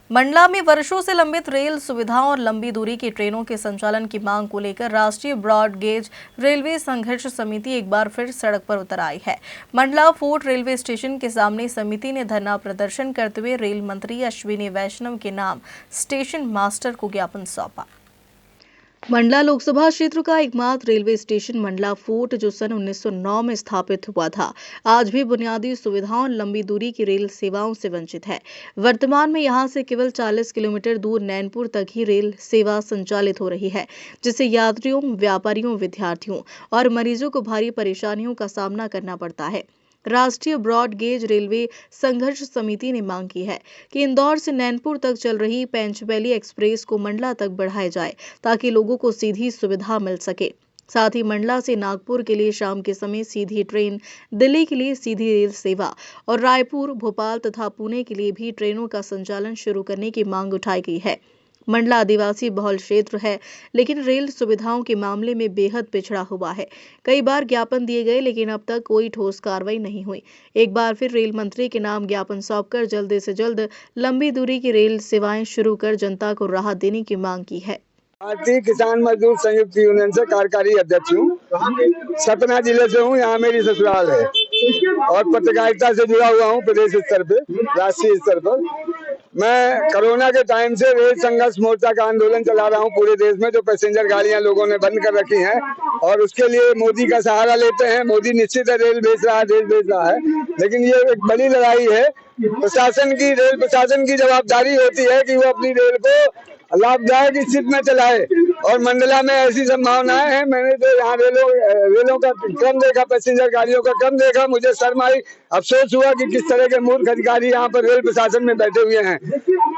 मंडला में वर्षों से लंबित रेल सुविधाओं और लंबी दूरी की ट्रेनों के संचालन की मांग को लेकर राष्ट्रीय ब्रॉड गेज रेलवे संघर्ष समिति एक बार फिर सड़क पर उतर आई है। मंडला फोर्ट रेलवे स्टेशन के सामने समिति ने धरना प्रदर्शन करते हुए रेल मंत्री अश्विनी वैष्णव के नाम स्टेशन मास्टर को ज्ञापन सौंपा। मंडला लोकसभा क्षेत्र का एकमात्र रेलवे स्टेशन मंडला फोर्ट, जो सन 1909 में स्थापित हुआ था, आज भी बुनियादी सुविधाओं और लंबी दूरी की रेल सेवाओं से वंचित है। वर्तमान में यहां से केवल 40 किलोमीटर दूर नैनपुर तक ही रेल सेवा संचालित हो रही है, जिससे यात्रियों, व्यापारियों, विद्यार्थियों और मरीजों को भारी परेशानियों का सामना करना पड़ता है। राष्ट्रीय ब्रॉड गेज रेलवे संघर्ष समिति ने मांग की है कि इंदौर से नैनपुर तक चल रही पेंचवैली एक्सप्रेस को मंडला तक बढ़ाया जाए, ताकि लोगों को सीधी सुविधा मिल सके। साथ ही मंडला से नागपुर के लिए शाम के समय सीधी ट्रेन, दिल्ली के लिए सीधी रेल सेवा और रायपुर, भोपाल तथा पुणे के लिए भी ट्रेनों का संचालन शुरू करने की मांग उठाई गई है। मंडला आदिवासी बहुल क्षेत्र है, लेकिन रेल सुविधाओं के मामले में बेहद पिछड़ा हुआ है। कई बार ज्ञापन दिए गए, लेकिन अब तक कोई ठोस कार्रवाई नहीं हुई। एक बार फिर रेल मंत्री के नाम ज्ञापन सौंपकर जल्द से जल्द लंबी दूरी की रेल सेवाएं शुरू कर जनता को राहत देने की मांग की है। भारतीय किसान मजदूर संयुक्त यूनियन से कार्यकारी अध्यक्ष हूँ। सतना जिले से हूँ, यहाँ मेरी ससुराल है और पत्रकारिता से जुड़ा हुआ हूँ प्रदेश स्तर पे, राष्ट्रीय स्तर पर। मैं कोरोना के टाइम से रेल संघर्ष मोर्चा का आंदोलन चला रहा हूँ पूरे देश में, जो पैसेंजर गाड़ियां लोगों ने बंद कर रखी हैं और उसके लिए मोदी का सहारा लेते हैं। मोदी निश्चित है रेल बेच रहा है, देश बेच रहा है, लेकिन ये एक बड़ी लड़ाई है। प्रशासन की, रेल प्रशासन की जवाबदारी होती है कि वो अपनी रेल को लाभदायक स्थिति में चलाए और मंडला में ऐसी संभावनाएं हैं। मैंने तो यहाँ रेलों का क्रम देखा, पैसेंजर गाड़ियों का क्रम देखा, मुझे शर्म आई, अफसोस हुआ कि किस तरह के मूर्ख अधिकारी यहाँ पर रेल प्रशासन में बैठे हुए हैं।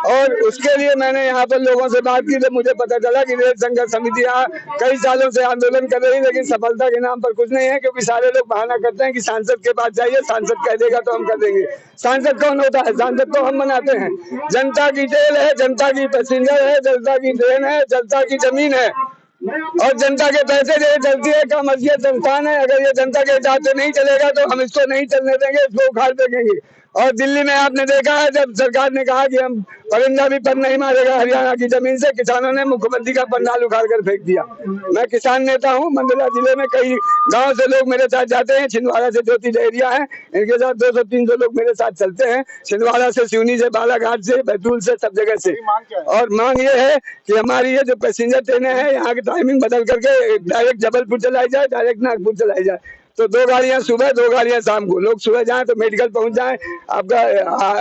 और उसके लिए मैंने यहाँ पर लोगों से बात की तो मुझे पता चला कि रेल संघर्ष समिति यहाँ कई सालों से आंदोलन कर रही, लेकिन सफलता के नाम पर कुछ नहीं है, क्योंकि सारे लोग बहाना करते हैं कि सांसद के पास जाइए, सांसद कह देगा तो हम कर देंगे। सांसद कौन होता है? सांसद तो हम बनाते हैं। जनता की रेल है, जनता की पैसेंजर है, जनता की ट्रेन है, जनता की जमीन है और जनता के पैसे से चलती है। का मर्जियत संस्थान है। अगर ये जनता के हिसाब से नहीं चलेगा तो हम इसको नहीं चलने देंगे, इसको उखाड़ फेंकेंगे। और दिल्ली में आपने देखा है, जब सरकार ने कहा कि हम परिंदा भी पर नहीं मारेगा हरियाणा की जमीन से, किसानों ने मुख्यमंत्री का पंडाल उखाड़ कर फेंक दिया। मैं किसान नेता हूं। मंडला जिले में कई गांव से लोग मेरे साथ जाते हैं। छिंदवाड़ा से ज्योति डहरिया है, इनके साथ 200-300 लोग मेरे साथ चलते हैं। छिंदवाड़ा से, सिवनी से, बालाघाट से, बैतूल से, सब जगह से। और मांग ये है कि हमारी ये जो पैसेंजर ट्रेनें हैं, यहाँ की टाइमिंग बदल करके डायरेक्ट जबलपुर चलाई जाए, डायरेक्ट नागपुर चलाई जाए। तो 2 गाड़ियां सुबह, 2 गाड़ियां शाम को। लोग सुबह जाएं तो मेडिकल पहुंच जाएं, आपका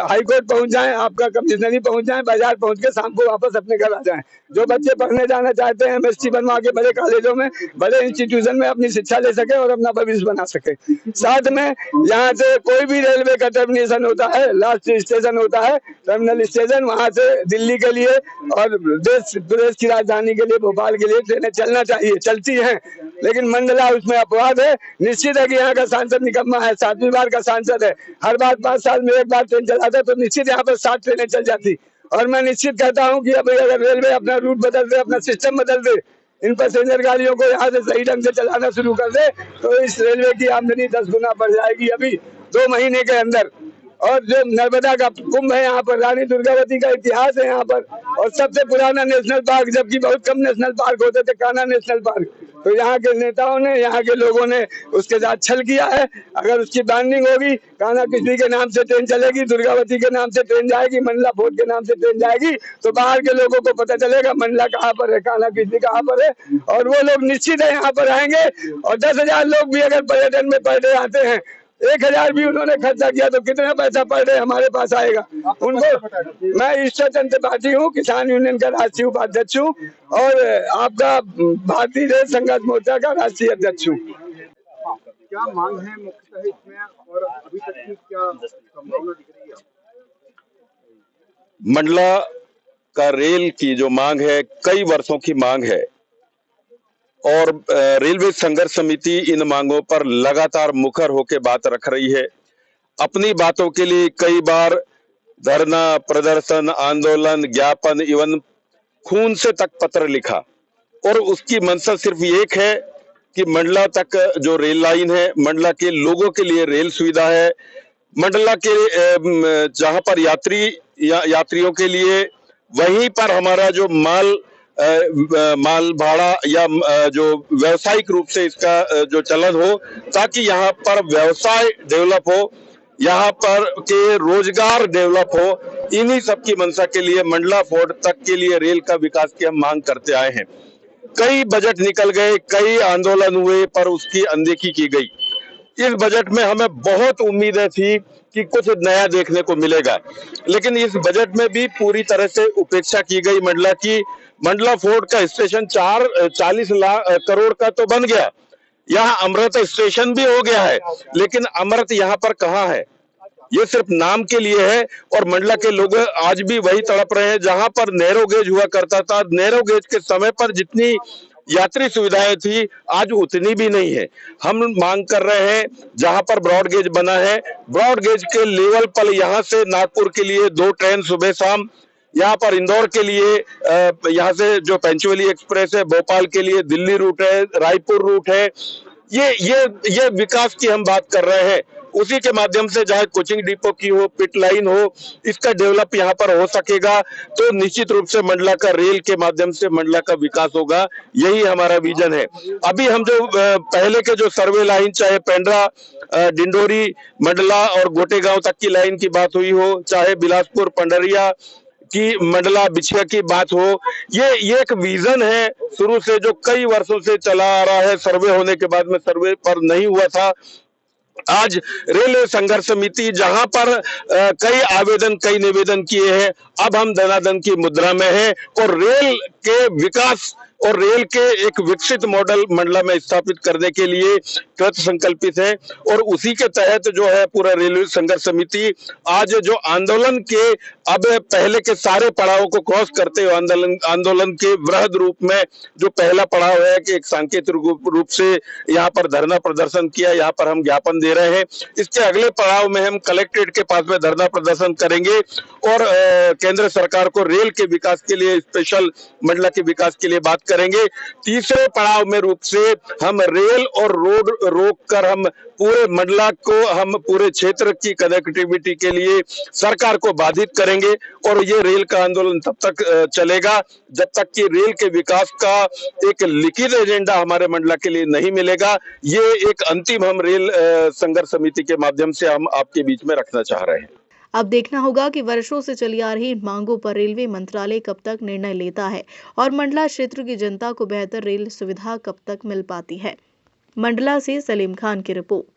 हाई कोर्ट पहुंच जाएं, आपका कमिश्नरी पहुंच जाएं, बाजार पहुंच के शाम को वापस अपने घर आ जाएं। जो बच्चे पढ़ने जाना चाहते हैं, एमएससी बनवा के बड़े कॉलेजों में, बड़े इंस्टीट्यूशन में अपनी शिक्षा ले सके और अपना भविष्य बना सके। साथ में यहाँ से कोई भी रेलवे का टर्मिनेशन होता है, लास्ट स्टेशन होता है टर्मिनल स्टेशन, वहां से दिल्ली के लिए और देश प्रदेश की राजधानी के लिए, भोपाल के लिए ट्रेनें चलना चाहिए, चलती हैं। लेकिन मंडला उसमें अपवाद है। निश्चित है कि यहाँ का सांसद निकम्मा है, 7वीं बार का सांसद है। हर बार 5 साल में एक बार ट्रेन चलाता तो निश्चित यहाँ पर 7 ट्रेनें चल जाती। और मैं निश्चित कहता हूँ कि अब अगर रेलवे अपना रूट बदल दे, अपना सिस्टम बदल दे, इन पैसेंजर गाड़ियों को यहाँ से सही ढंग से चलाना शुरू कर दे, तो इस रेलवे की आमदनी 10 गुना बढ़ जाएगी अभी 2 महीने के अंदर। और जो नर्मदा का कुंभ है यहाँ पर, रानी दुर्गावती का इतिहास है यहाँ पर, और सबसे पुराना नेशनल पार्क, जबकि बहुत कम नेशनल पार्क होते थे, कान्हा नेशनल पार्क। तो यहाँ के नेताओं ने, यहाँ के लोगों ने उसके साथ छल किया है। अगर उसकी ब्रांडिंग होगी, कान्हा किसली के नाम से ट्रेन चलेगी, दुर्गावती के नाम से ट्रेन जाएगी, मंडला फोर्ट के नाम से ट्रेन जाएगी, तो बाहर के लोगों को पता चलेगा मंडला कहाँ पर है, कान्हा किसली कहाँ पर है, और वो लोग निश्चित है यहाँ पर आएंगे। और 10,000 लोग भी अगर पर्यटन में पर डे आते हैं, 1,000 भी उन्होंने खर्चा किया तो कितना पैसा पर डे हमारे पास आएगा उनको। मैं ईश्वर चंद्र त्रिपाठी हूँ, किसान यूनियन का राष्ट्रीय उपाध्यक्ष हूँ और आपका भारतीय रेल संघर्ष मोर्चा का राष्ट्रीय अध्यक्ष हूँ। क्या मांग है मुख्यतः इसमें और अभी तक की क्या संभावना दिख रही है? मंडला का रेल की जो मांग है, कई वर्षों की मांग है और रेलवे संघर्ष समिति इन मांगों पर लगातार मुखर होकर बात रख रही है। अपनी बातों के लिए कई बार धरना, प्रदर्शन, आंदोलन, ज्ञापन, इवन खून से तक पत्र लिखा और उसकी मंशा सिर्फ एक है कि मंडला तक जो रेल लाइन है, मंडला के लोगों के लिए रेल सुविधा है, मंडला के जहां पर यात्री यात्रियों के लिए, वहीं पर हमारा जो माल भाड़ा या जो व्यावसायिक रूप से इसका जो चलन हो, ताकि यहाँ पर व्यवसाय डेवलप हो, यहाँ पर के रोजगार डेवलप हो। इन्हीं सब की मंशा के लिए मंडला फोर्ट तक के लिए रेल का विकास की हम मांग करते आए हैं। कई बजट निकल गए, कई आंदोलन हुए, पर उसकी अनदेखी की गई। इस बजट में हमें बहुत उम्मीदें थी कि कुछ नया देखने को मिलेगा, लेकिन इस बजट में भी पूरी तरह से उपेक्षा की गई मंडला की। मंडला फोर्ट का स्टेशन 40 करोड़ का तो बन गया, यहाँ अमृत स्टेशन भी हो गया है, लेकिन अमृत यहाँ पर कहाँ है? ये सिर्फ नाम के लिए है। और मंडला के लोग आज भी वही तड़प रहे हैं जहां पर नैरो गेज हुआ करता था। नैरो गेज के समय पर जितनी यात्री सुविधाएं थी, आज उतनी भी नहीं है। हम मांग कर रहे हैं जहां पर ब्रॉड गेज बना है, ब्रॉड गेज के लेवल पर यहाँ से नागपुर के लिए 2 ट्रेन सुबह शाम, यहाँ पर इंदौर के लिए यहाँ से जो पंचवली एक्सप्रेस है, भोपाल के लिए दिल्ली रूट है, रायपुर रूट है, ये विकास की हम बात कर रहे हैं। उसी के माध्यम से चाहे कोचिंग डिपो की हो, पिट लाइन हो, इसका डेवलप यहाँ पर हो सकेगा, तो निश्चित रूप से मंडला का रेल के माध्यम से मंडला का विकास होगा। यही हमारा विजन है। अभी हम जो पहले के जो सर्वे लाइन, चाहे पेंड्रा, डिंडोरी, मंडला और गोटेगांव तक की लाइन की बात हुई हो, चाहे बिलासपुर, पंडरिया की मंडला बिछिया की बात हो, ये एक विजन है शुरू से जो कई वर्षों से चला आ रहा है। सर्वे होने के बाद में सर्वे पर नहीं हुआ था। आज रेलवे संघर्ष समिति जहां पर कई आवेदन, कई निवेदन किए हैं, अब हम धनाधन की मुद्रा में हैं और रेल के विकास और रेल के एक विकसित मॉडल मंडला में स्थापित करने के लिए कृत संकल्पित है। और उसी के तहत जो है पूरा रेलवे संघर्ष समिति आज जो आंदोलन के अब पहले के सारे पड़ावों को क्रॉस करते हुए आंदोलन के वृहद रूप में जो पहला पड़ाव है कि एक सांकेतिक रूप से यहाँ पर धरना प्रदर्शन किया, यहाँ पर हम ज्ञापन दे रहे हैं। इसके अगले पड़ाव में हम कलेक्ट्रेट के पास में धरना प्रदर्शन करेंगे और केंद्र सरकार को रेल के विकास के लिए, स्पेशल मंडला के विकास के लिए बात करेंगे। तीसरे पड़ाव में रूप से हम रेल और रोड रोक कर हम पूरे मंडला को, हम पूरे क्षेत्र की कनेक्टिविटी के लिए सरकार को बाधित करेंगे। और ये रेल का आंदोलन तब तक चलेगा जब तक कि रेल के विकास का एक लिखित एजेंडा हमारे मंडला के लिए नहीं मिलेगा। ये एक अंतिम हम रेल संघर्ष समिति के माध्यम से हम आपके बीच में रखना चाह रहे हैं। अब देखना होगा कि वर्षों से चली आ रही मांगों पर रेलवे मंत्रालय कब तक निर्णय लेता है और मंडला क्षेत्र की जनता को बेहतर रेल सुविधा कब तक मिल पाती है। मंडला से सलीम खान की रिपोर्ट।